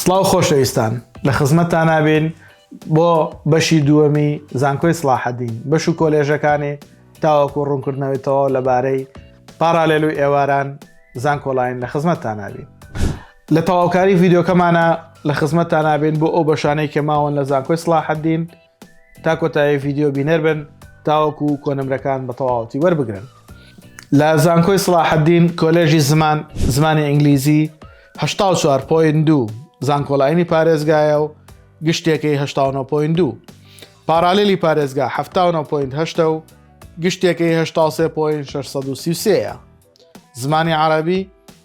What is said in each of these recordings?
سڵاو خۆشەویستان لە خزمەتتان نابین بۆ بەشی دووەمی زانکۆی سڵاحەدین بەش و کۆلێژەکانی تاوەکو ڕوونکردنەوەیەوە لەبارەی پارالێل و ئێواران زانکۆلاین لە خزمەتتان نابین. لە تەواوکاری ڤیددیۆکەمانە لە خزمەتتان نابین بۆ ئەو بەشانەی کە ماوەن لە زانکۆی سڵاحەدین تا کۆتایی ڤیددیۆ بینەر بن تاوەکو کۆنمرەکان بە تەواوەتی وەربگرن. لە زانکۆی سڵاحەدین کۆلێژی زمانی ئینگلیزی 84.2 زانکۆلاینی پارێزگایە و گشتێکی 89.2 پارالێلی پارێزگا 79.8 و گشتێکی 83.633 زمانی عەرەبی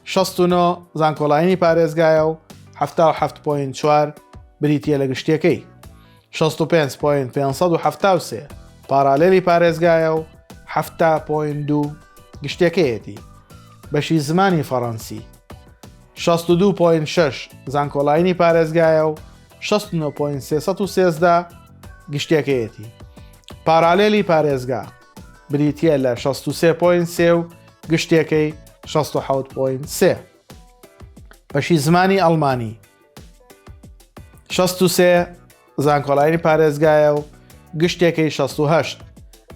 69 زانکۆلاینی پارێزگایە و 77.4 بریتیە لە گشتەکەی 65.573 پارالێلی پارێزگایە و 7.2 گشتەکەیەتی. بەشی زمانی فەڕەنسی 62.6 زانکۆلاینی پارێزگایە و 69.313 گشتەکەیەتی. پارالێلی پارێزگا بریتیە لە 63.3 و گشتێکەی 67.3. بەشی زمانی ئەڵمانی 63 زانکۆلاینی پارێزگایە و گشتێکەی 68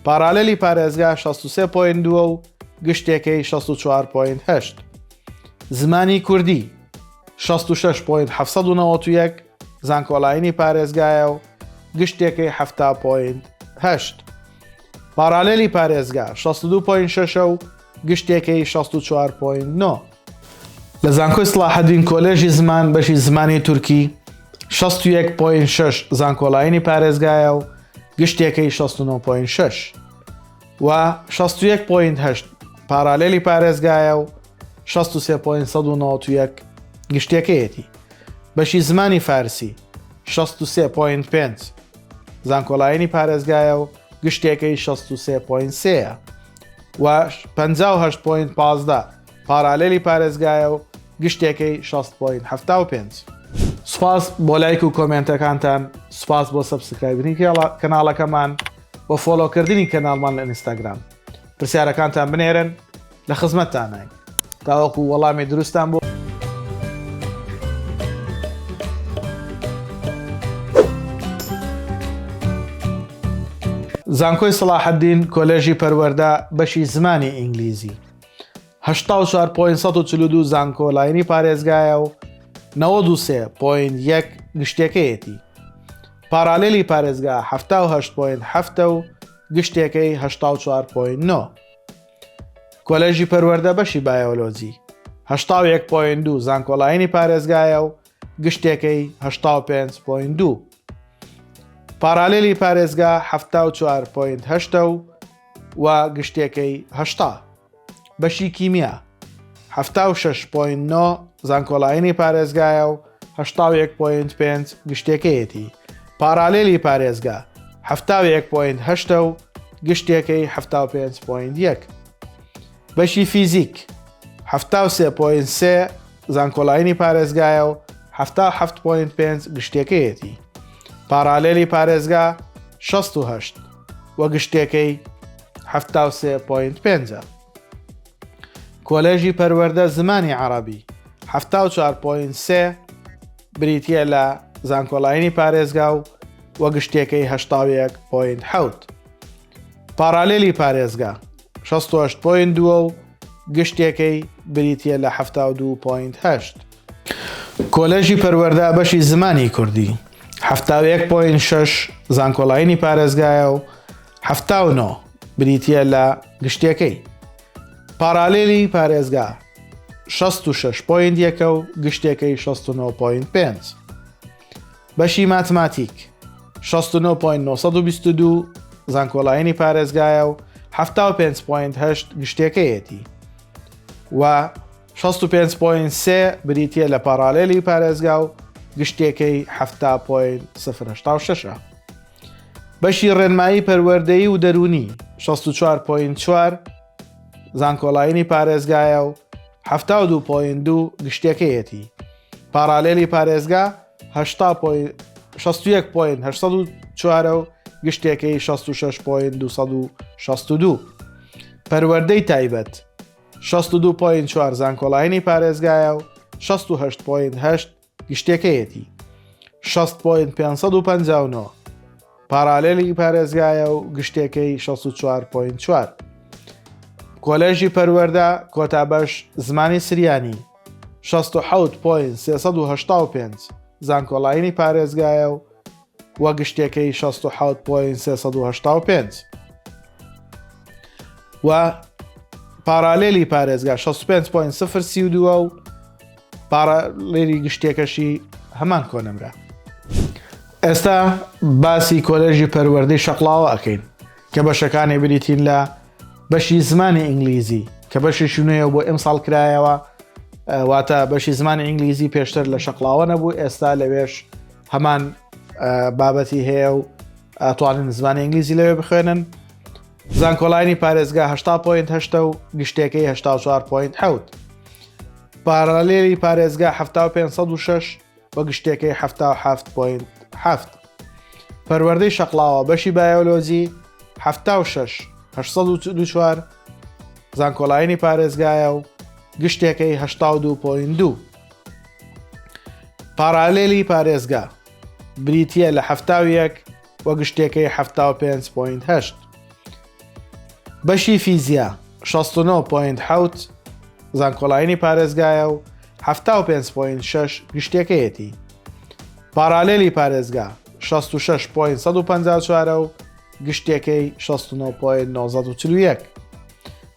پارالێلی پارێزگا 63.2 و گشتێکەی 64.8. زمانی کوردی 66.791 زانکۆلاینی پارێزگایە و گشتێکی 7.8 پارالێلی پارێزگا 62.6 و گشتێکی 64.9. لە زانکۆی سڵاحەدین کۆلێژی زمان بەشی زمانی تورکی 61.6 زانکۆلاینی پارێزگایە و گشتێکی 69.6 و 61.8 پارالێلی پارێزگایە و 63.191 گشتەکەیەتی. بەشی زمانی فارسی 63.5 زانکۆلاینی پارێزگایە و گشتێکی 63.3 و 58.15 پارالێلی پارێزگایە و گشتێکی 6.75. سوپاس بۆ لایک و کۆمنتەکانتان، سوپاس بۆ سەبسکرایبنی کەناڵەکەمان بۆ فۆلۆکردنی کەناڵمان لە ئینستاگرام. پرسیارەکانتان بنێرن لە خزمەتتانین تاوەکو وەڵامی دروستان بۆ. زانکۆی سڵاحەدین کۆلێژی پەروەردە بەشی زمانی ئینگلیزی 84.142 زانکۆلاینی پارێزگایە و 93.1 گشتەکەیەتی. پارالێلی پارێزگا 78.7 و گشتێکی 84.9 کۆلێژی پەروەردە بەشی بایۆلۆجی 81.2 زانکۆلاینی پارێزگایە و گشتێکی 85.2 پارالێلی پارێزگا 74.8 و گشتێکی 80. بەشی کیمیا 76.9 زانکۆلاینی پارێزگایە و 81.5 گشتەکەیەتی. پارالێلی پارێزگا 71.8 و گشتێکی 75.1. بەشی فیزیک 73.3 زانکۆلاینی پارێزگایە و 77.5 گشتەکەیەتی. پارالێلی پارێزگا 68 و گشتێکەی 73.5. کۆلێژی پەروەردە زمانی عەرەبی 74.3 بریتیە لە زانکۆلاینی پارێزگا و گشتێکەی 81.7. پارالێلی پارێزگا 68.2 و گشتێکەی بریتیە لە 72.8. کۆلێژی پەروەردە بەشی زمانی کوردی 71.6 زانکۆلاینی پارێزگایە و 79 بریتیە لە گشتەکەی. پارالێلی پارێزگا 66.1 و گشتێکەی 69.5. بەشی ماتماتیک 69.922 زانکۆلاینی پارێزگایە و 75.8 گشتەکەیەتی و 65.3 بریتیە لە پارالێلی پارێزگا و گشتێکەی 7.086. بەشی ڕێنمایی پەروەردەیی و دەرونی 64.4 زانکۆلاینی پارێزگایە و 72.2 گشتەکەیەتی. پارالێلی پارێزگا 61.804 و گشتێکەی 66.262. پەروەردەی تایبەت 62.4 زانکۆلاینی پارێزگایە و 68.8 گشتەکەیەتی 6.559 پارالێلی پارێزگایە و گشتەکەی 64.4 کۆلێژی پەروەردە کۆتابەش زمانی سریانی 67.385 زانکۆڵاینی پارێزگایە و وە گشتەکەی 67.385 و پارالێلی پارێزگا 65.032 و پارالێلی گشتێکەشی هەمان کۆنمرە. ئێستا باسی کۆلێژی پەروەردەی شەقڵاوە ئەکەین کە بەشەکانی بریتین لە بەشی زمانی ئینگلیزی کە بەشی شوێنەیە بۆ ئەمساڵ کرایەوە، واتە بەشی زمانی ئینگلیزی پێشتر لە شەقڵاوە نەبوو، ئێستا لەوێش هەمان بابەتی هەیە و ئەتوانن زمانی ئینگلیزی لەوێ بخوێنن. زانکۆڵاینی پارێزگا 80.8 و گشتەکەی 84.7 پارالێلی پارێزگا 7506 و گشتەکەی 77.7 پەروەردەی شەقڵاوە بەشی بایۆلۆجی 76,824 زانکۆڵاینی پارێزگایە و گشتێکەی 82.2 پارالێلی پارێزگا بریتیە لە 71 و گشتێکەی 75.8 بەشی فیزیا 69.7 زانکۆڵاینی پارێزگایە و 75.6 گشتەکەیەتی پارالێلی پارێزگا 66.154 و گشتێکەی 69.941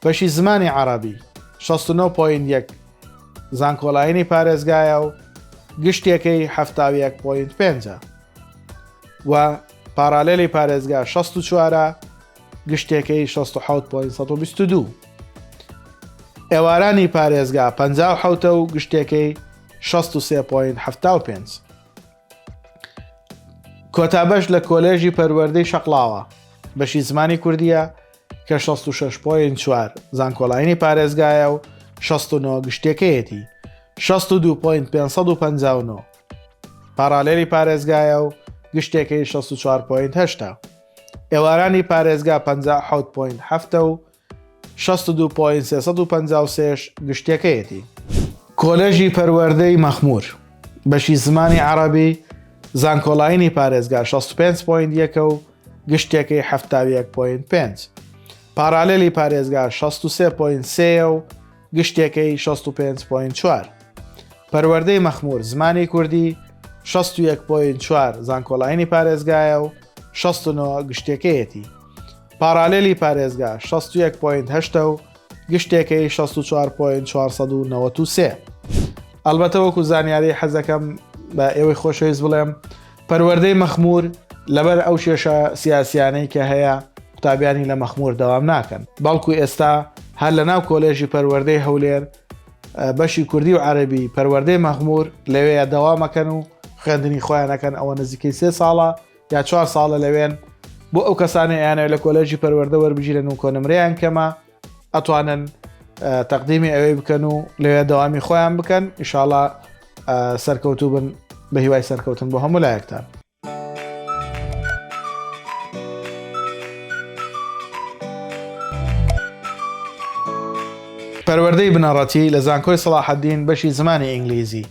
بەشی زمانی عەرەبی 69.1 زانکۆڵاینی پارێزگایە و گشتێکەی 71.5 و پارالێلی پارێزگا 64 گشتێکەی 67.122 ئێوارانی پارێزگا 57 و گشتێکەی 63.75 کۆتابەش لە کۆلێژی پەروەردەی شەقڵاوە بەشی زمانی کوردیە کە 66.4 زانکۆڵاینی پارێزگایە و 69 گشتەکەیەتی 62.559 پارالێلی پارێزگایە و گشتێکەی 64.8 ئێوارانی پارێزگا 57.7 و 62.353 گشتەکەیەتی کۆلێژی پەروەردەی مەخموور بەشی زمانی عەرەبی زانکۆڵاینی پارێزگا 65.1 و گشتێکەی 71.5 پارالێلی پارێزگا 63.3 و گشتێکەی 65.4 پەروەردەی مەخموور زمانی کوردی 61.4 زانکۆڵاینی پارێزگایە و 69 گشتەکەیەتی پارالێلی پارێزگا 61.8 و گشتێکەی 64.493 ئەلبەتە وەکو زانیاری حەزەکەم بە ئێوەی خۆشەویست بڵێم پەروەردەی مەخموور لەبەر ئەو شێشە سیاسیانەی کە هەیە قوتابیانی لە مەخموور دەوام ناکەن، بەڵکو ئێستا هەر لە ناو کۆلێژی پەروەردەی هەولێر بەشی کوردی و عەرەبی پەروەردەی مەخموور لەوەیە دەوامەکەن و خوێندنی خۆیانەکەن ئەوە نزیکەی 3 ساڵە یا 4 ساڵە لەوێن بۆ ئەو کەسانی یانەوە لە کۆلێژی پەروەردە وەربگیرن و کۆنمرەیان کەمە ئەتوانن تەقدیمی ئەوەی بکەن و لەوێ دەوامی خۆیان بکەن ئینشاڵڵا سەرکەوتوو بن بە هیوای سەرکەوتن بۆ هەموو لایەکتان. پەروەردەی بنەڕەتی لە زانکۆی سەلاحەدین بەشی زمانی ئینگلیزی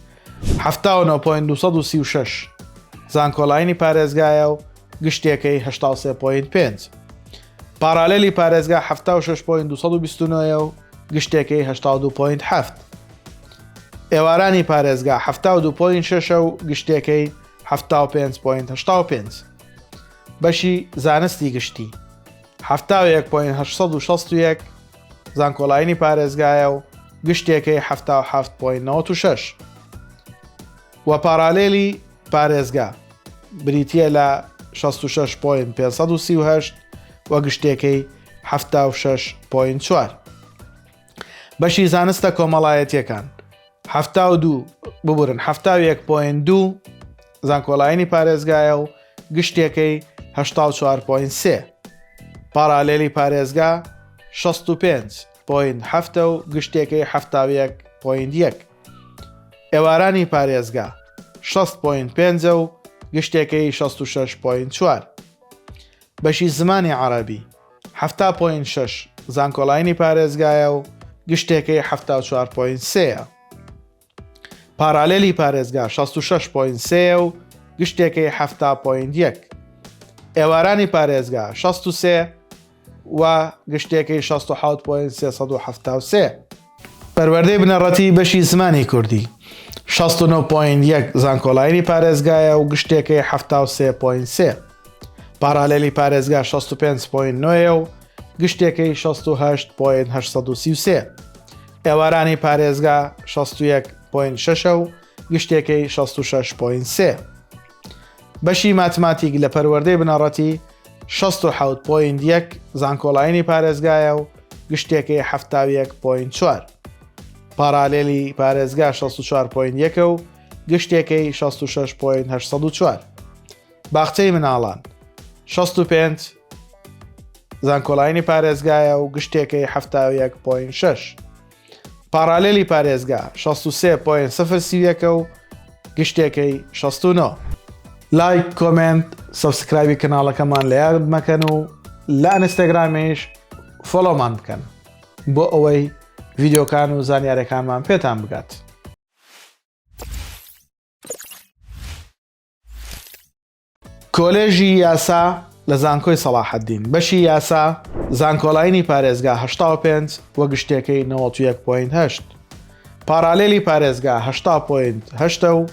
79.236 زانکۆڵاینی پارێزگایە و گشتێکەی 83.5 پارالێلی پارێزگا 76.229 و گشتێکەی 82.7 ئێوارانی پارێزگا 72.6 و گشتێکەی 75.85 بەشی زانستی گشتی 71.861 زانکۆڵاینی پارێزگایە و گشتێکەی 77.96 و پارالێلی پارێزگا بریتیە لە 66.538 و گشتێکەی 76.4 بەشی زانستە کۆمەڵایەتیەکان 72 ببورن 71.2 زانکۆڵاینی پارێزگایە و گشتێکەی 84.3 پارالێلی پارێزگا 65.7 و گشتێکەی 71.1 ئێوارانی پارێزگا 6.5 و گشتێکەی 66.4 بەشی زمانی عەرەبی 7.6 زانکۆڵاینی پارێزگایە و گشتێکەی 74.3 پارالێلی پارێزگا 66.3 و گشتێکی 7.1 ئێوارانی پارێزگا 63 و گشتێکی 67.373 پەروەردەی بنەڕەتی بەشی زمانی کوردی 69.1 زانکۆڵایانی پارێزگایە و گشتێکی 73.3 پارالێلی پارێزگا 65.9 و گشتێکی 68.833 ئێوارانی پارێزگا 61.6 و گشتێکی 66.3 بەشی ماتماتیک لە پەروەردەی بنەڕەتی 67.1 زانکۆڵایانی پارێزگایە و گشتێکی 71.4 پارالێلی پارێزگا 64.1 و گشتێکی 66.804 باخچەی مناڵان 65 زانکۆڵایانی پارێزگایە و گشتێکی 71.6 پارالێلی پارێزگا 63.031 و گشتێکی 69 لایک کۆمنت سەبسکرایبی کەناڵەکەمان لە یاد مەکەن و لە ئینستاگرامیش فۆلۆمان بکەن بۆ ئەوەی ڤیدیۆکان و زانیاریەکانمان پێتان بگات. کۆلێژی یاسا لە زانکۆی سەلاحەدین بەشی یاسا زانکۆڵایانی پارێزگا 85 وە گشتێکی 91.8 پارالێلی پارێزگا 80.8 و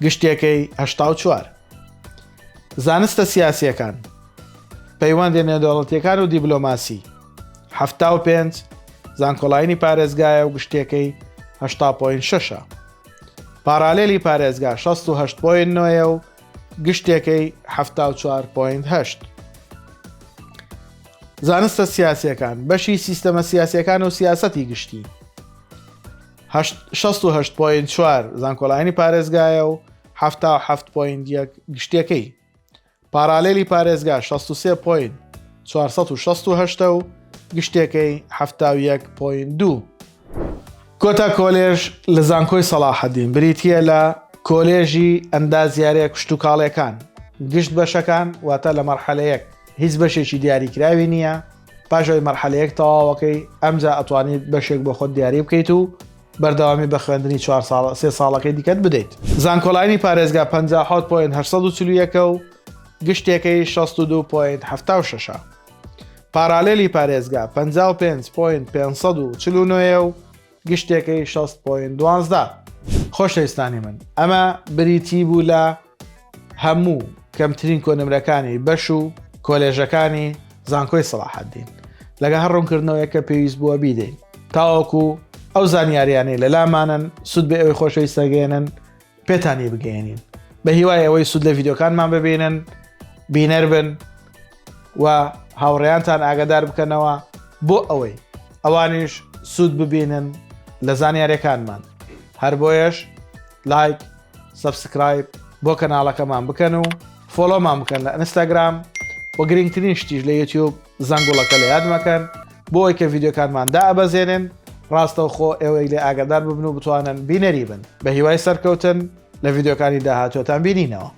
گشتێکی 84 زانستە سیاسیەکان پەیوەندی نێودەوڵەتیەکان و دیبلۆماسی 75 زانکۆڵایانی پارێزگایە و گشتێکی 80.6 پارالێلی پارێزگا 68.9 و گشتێکی 74.8 زانستە سیاسیەکان بەشی سیستەمە سیاسیەکان و سیاسەتی گشتی 68.4 زانکۆڵایانی پارێزگایە و 77.1 گشتەکەی پارالێلی پارێزگا 63.468 و گشتێکەی 71.2 کۆتا کۆلێژ لە زانکۆی سەلاحەدین بریتیە لە کۆلێژی ئەندازیارە کشتتوکاڵیەکان گشت بەشەکان واتە لە مەرحەلەیەک هیچ بەشێکی دیاریکراوی نییە پاشەوەی مەرحەلەیەک تەواوەکەی ئەمجا ئەتوانیت بەشێک بۆ خۆت دیاری بکەیت و بەردەوامی بە خوێندنی 3 ساڵەکەی دیکەت بدەیت. زانکۆڵایانی پارێزگا 57.841 و گشتێکەی 62.76 پارالێلی پارێزگا 55.549 و گشتێکەی 6.12 خۆشەویستانی من ئەمە بریتی بوو لە هەموو کەمترین کۆنمرەکانی بەش و کۆلێژەکانی زانکۆی سەلاحەدین لەگە هەر ڕوونکردنەوەیە کە پێویست بووە بیدەین تاوەکو ئەو زانیاریانەی لەلامانن سود بێ ئەوەی خۆشەویستەگەێنن پێتانی بگەێنین بە هیوای ئەوەی سود لە ڤیدیۆکانمان ببینن بینەر بن و هاوڕێیانتان ئاگادار بکەنەوە بۆ ئەوەی ئەوانیش سود ببینن لە زانیاریەکانمان هەر بۆیەش لایک سەبسکرایب بۆ کەناڵەکەمان بکەن و فۆلۆمان بکەن لە ئینستاگرام و گرنگترین شتیش لە یوتیوب زەنگوڵەکە لە یاد مەکەن بۆ ئەوەی کە ڤیدیۆکانمان دائەبەزێنن ڕاستەوخۆ ئێوەی لێ ئاگادار ببن و بتوانن بینەری بن بە هیوای سەرکەوتن لە ڤیدیۆکانی داهاتوۆتان بینینەوە.